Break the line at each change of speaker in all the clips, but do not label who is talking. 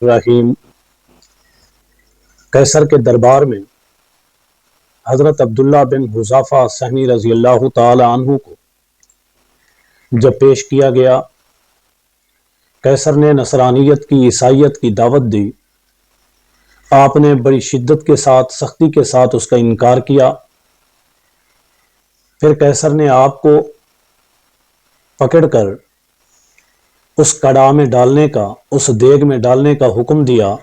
رحیم قیصر کے دربار میں حضرت عبداللہ بن حذافہ سہمی رضی اللہ تعالی عنہ کو جب پیش کیا گیا، قیصر نے نصرانیت کی عیسائیت کی دعوت دی۔ آپ نے بڑی شدت کے ساتھ سختی کے ساتھ اس کا انکار کیا۔ پھر قیصر نے آپ کو پکڑ کر اس کڑاہ میں ڈالنے کا، اس دیگ میں ڈالنے کا حکم دیا۔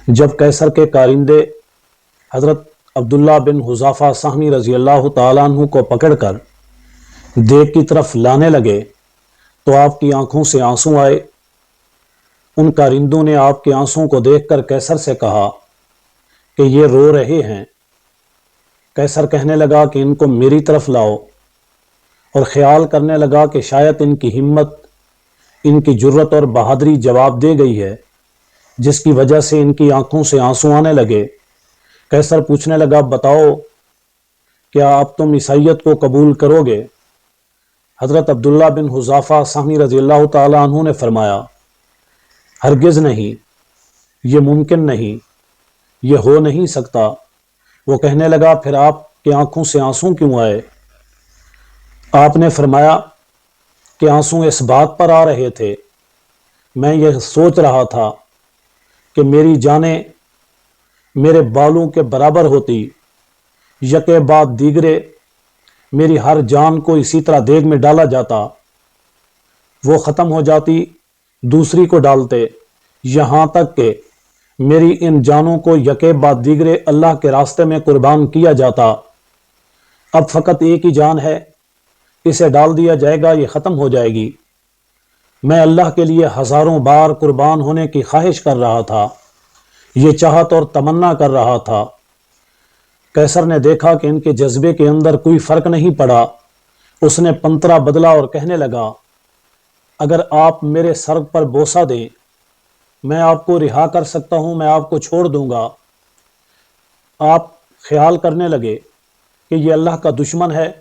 جب قیصر کے کارندے حضرت عبداللہ بن حذافہ سہمی رضی اللہ تعالیٰ عنہ کو پکڑ کر دیگ کی طرف لانے لگے تو آپ کی آنکھوں سے آنسو آئے۔ ان کارندوں نے آپ کے آنسوں کو دیکھ کر قیصر سے کہا کہ یہ رو رہے ہیں۔ قیصر کہنے لگا کہ ان کو میری طرف لاؤ، اور خیال کرنے لگا کہ شاید ان کی ہمت، ان کی جرت اور بہادری جواب دے گئی ہے، جس کی وجہ سے ان کی آنکھوں سے آنسو آنے لگے۔ قیصر پوچھنے لگا، بتاؤ کیا اب تم عیسائیت کو قبول کرو گے؟ حضرت عبداللہ بن حذافہ سہمی رضی اللہ تعالیٰ عنہ نے فرمایا، ہرگز نہیں، یہ ممکن نہیں، یہ ہو نہیں سکتا۔ وہ کہنے لگا، پھر آپ کی آنکھوں سے آنسو کیوں آئے؟ آپ نے فرمایا کہ آنسو اس بات پر آ رہے تھے، میں یہ سوچ رہا تھا کہ میری جانیں میرے بالوں کے برابر ہوتی، یکے بعد دیگرے میری ہر جان کو اسی طرح دیگ میں ڈالا جاتا، وہ ختم ہو جاتی، دوسری کو ڈالتے، یہاں تک کہ میری ان جانوں کو یکے بعد دیگرے اللہ کے راستے میں قربان کیا جاتا۔ اب فقط ایک ہی جان ہے، اسے ڈال دیا جائے گا، یہ ختم ہو جائے گی۔ میں اللہ کے لیے ہزاروں بار قربان ہونے کی خواہش کر رہا تھا، یہ چاہت اور تمنا کر رہا تھا۔ قیصر نے دیکھا کہ ان کے جذبے کے اندر کوئی فرق نہیں پڑا۔ اس نے پنترا بدلا اور کہنے لگا، اگر آپ میرے سر پر بوسہ دیں، میں آپ کو رہا کر سکتا ہوں، میں آپ کو چھوڑ دوں گا۔ آپ خیال کرنے لگے کہ یہ اللہ کا دشمن ہے،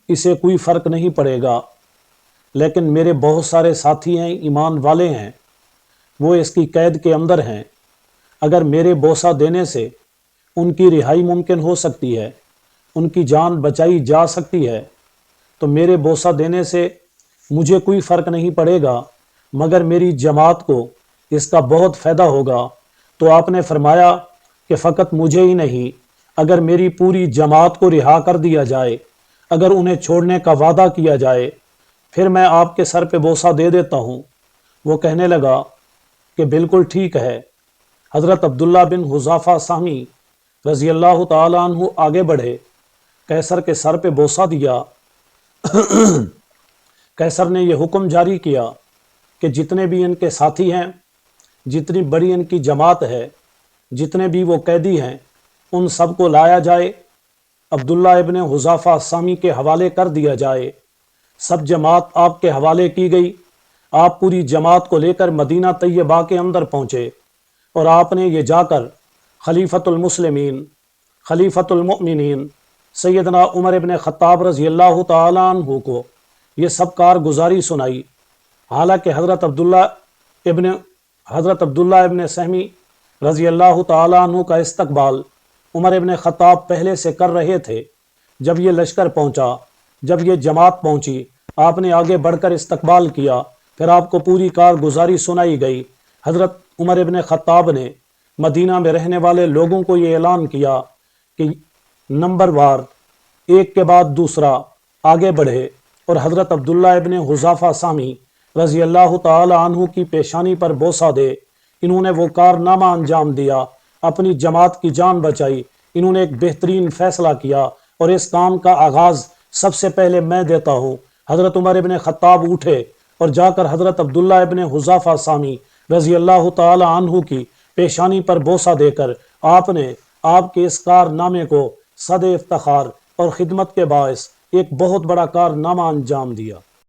اسے کوئی فرق نہیں پڑے گا، لیکن میرے بہت سارے ساتھی ہیں، ایمان والے ہیں، وہ اس کی قید کے اندر ہیں، اگر میرے بوسہ دینے سے ان کی رہائی ممکن ہو سکتی ہے، ان کی جان بچائی جا سکتی ہے، تو میرے بوسہ دینے سے مجھے کوئی فرق نہیں پڑے گا، مگر میری جماعت کو اس کا بہت فائدہ ہوگا۔ تو آپ نے فرمایا کہ فقط مجھے ہی نہیں، اگر میری پوری جماعت کو رہا کر دیا جائے، اگر انہیں چھوڑنے کا وعدہ کیا جائے، پھر میں آپ کے سر پہ بوسہ دے دیتا ہوں۔ وہ کہنے لگا کہ بالکل ٹھیک ہے۔ حضرت عبداللہ بن حذافہ سہمی رضی اللہ تعالیٰ عنہ آگے بڑھے، قیصر کے سر پہ بوسہ دیا۔ قیصر نے یہ حکم جاری کیا کہ جتنے بھی ان کے ساتھی ہیں، جتنی بڑی ان کی جماعت ہے، جتنے بھی وہ قیدی ہیں، ان سب کو لایا جائے، عبداللہ ابن حذافہ سہمی کے حوالے کر دیا جائے۔ سب جماعت آپ کے حوالے کی گئی۔ آپ پوری جماعت کو لے کر مدینہ طیبہ کے اندر پہنچے، اور آپ نے یہ جا کر خلیفۃ المسلمین، خلیفۃ المؤمنین سیدنا عمر ابن خطاب رضی اللہ تعالیٰ عنہ کو یہ سب کارگزاری سنائی۔ حالانکہ حضرت عبداللہ ابن سہمی رضی اللہ تعالیٰ عنہ کا استقبال عمر ابن خطاب پہلے سے کر رہے تھے۔ جب یہ لشکر پہنچا، جب یہ جماعت پہنچی، آپ نے آگے بڑھ کر استقبال کیا، پھر آپ کو پوری کارگزاری سنائی گئی۔ حضرت عمر ابن خطاب نے مدینہ میں رہنے والے لوگوں کو یہ اعلان کیا کہ نمبر وار ایک کے بعد دوسرا آگے بڑھے اور حضرت عبداللہ ابن حذافہ سہمی رضی اللہ تعالی عنہ کی پیشانی پر بوسہ دے۔ انہوں نے وہ کارنامہ انجام دیا، اپنی جماعت کی جان بچائی۔ انہوں نے ایک بہترین فیصلہ کیا، اور اس کام کا آغاز سب سے پہلے میں دیتا ہوں۔ حضرت عمر ابن خطاب اٹھے اور جا کر حضرت عبداللہ ابن حذافہ سہمی رضی اللہ تعالی عنہ کی پیشانی پر بوسہ دے کر آپ نے آپ کے اس کارنامے کو صد افتخار اور خدمت کے باعث ایک بہت بڑا کارنامہ انجام دیا۔